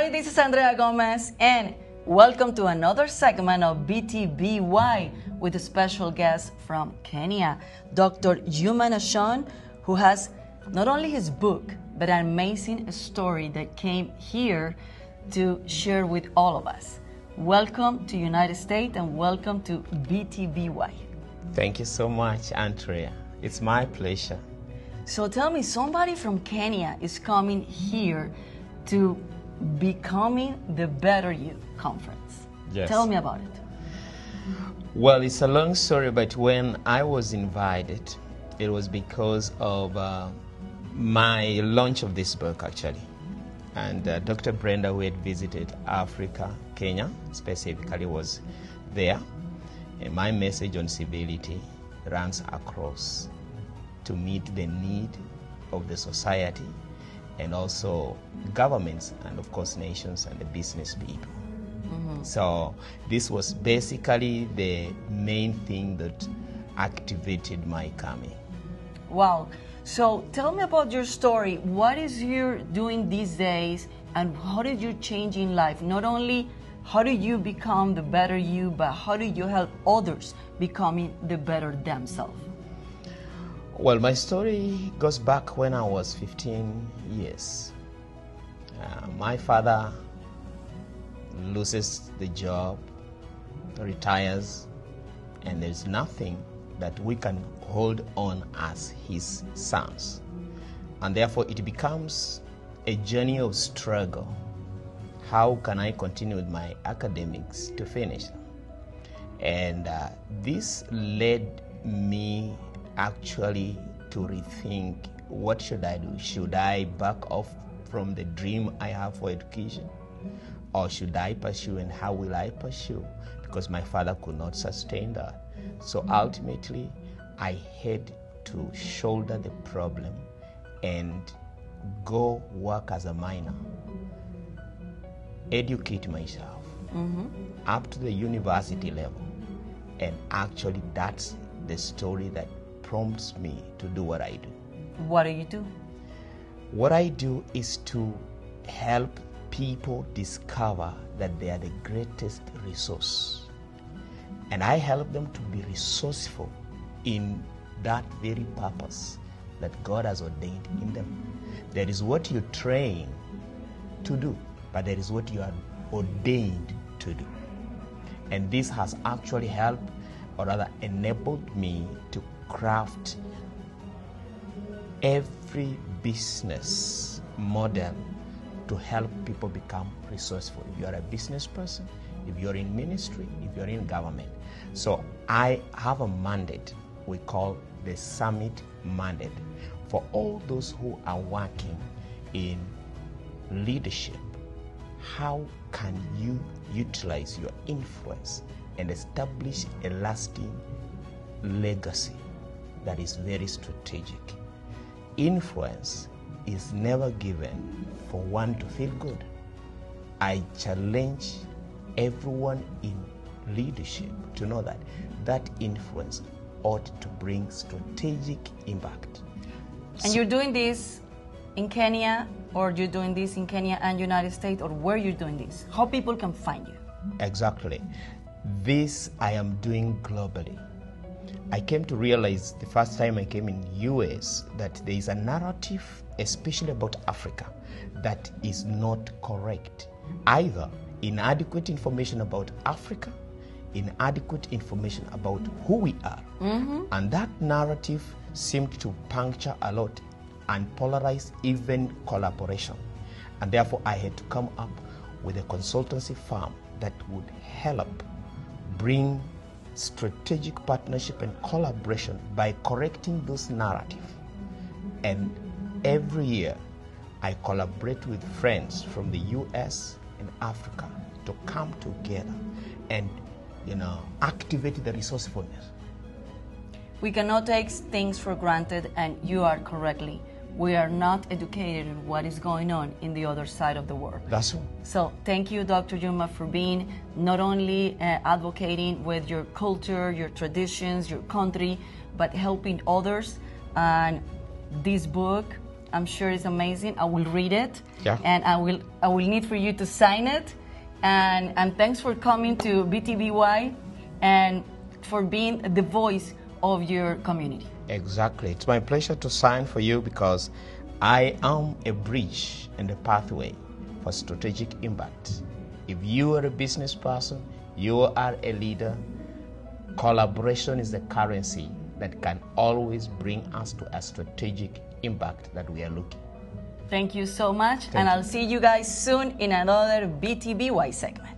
everybody, this is Andrea Gomez, and welcome to another segment of BTBY with a special guest from Kenya, Dr. Juma, who has not only his book, but an amazing story that came here to share with all of us. Welcome to United States and welcome to BTBY. Thank you so much, Andrea. It's my pleasure. So tell me, somebody from Kenya is coming here to Becoming the Better You conference. Yes. Tell me about it. Well, it's a long story, but when I was invited, it was because of my launch of this book, actually. And Dr. Brenda, who had visited Africa, Kenya specifically, was there. And my message on civility runs across to meet the need of the society and also governments and of course nations and the business people. Mm-hmm. So this was basically the main thing that activated my coming. Wow. So tell me about your story. What is you doing these days and how did you change in life? Not only how do you become the better you, but how do you help others becoming the better themselves? Well, my story goes back when I was 15 years. My father loses the job, retires, and there's nothing that we can hold on as his sons. And therefore it becomes a journey of struggle. How can I continue with my academics to finish? And this led me actually to rethink, what should I do? Should I back off from the dream I have for education? Or should I pursue, and how will I pursue? Because my father could not sustain that. So ultimately, I had to shoulder the problem and go work as a miner, educate myself up to the university level. And actually, that's the story that prompts me to do what I do. What do you do? What I do is to help people discover that they are the greatest resource. And I help them to be resourceful in that very purpose that God has ordained in them. There is what you train to do, but there is what you are ordained to do. And this has actually helped, or rather enabled me to craft every business model to help people become resourceful. If you are a business person, if you're in ministry, if you're in government. So I have a mandate we call the Summit Mandate for all those who are working in leadership. How can you utilize your influence and establish a lasting legacy that is very strategic? Influence is never given for one to feel good. I challenge everyone in leadership to know that that influence ought to bring strategic impact. And you're doing this in Kenya, or you're doing this in Kenya and United States, or where you're doing this? How people can find you? Exactly. This I am doing globally. I came to realize the first time I came in US that there is a narrative, especially about Africa, that is not correct. Either inadequate information about Africa, inadequate information about who we are. And that narrative seemed to puncture a lot and polarize even collaboration. And therefore I had to come up with a consultancy firm that would help bring strategic partnership and collaboration by correcting those narratives. And every year I collaborate with friends from the US and Africa to come together and activate the resourcefulness. We cannot take things for granted, and you are correctly. We are not educated in what is going on in the other side of the world. That's right. So thank you, Dr. Juma, for being not only advocating with your culture, your traditions, your country, but helping others. And this book I'm sure it's amazing. I will read it, Yeah. and I will need for you to sign it. And thanks for coming to BTBY and for being the voice of your community. Exactly. It's my pleasure to sign for you because I am a bridge and a pathway for strategic impact. If you are a business person, you are a leader, collaboration is the currency that can always bring us to a strategic impact that we are looking. Thank you so much, Thank and you. I'll see you guys soon in another BTBY segment.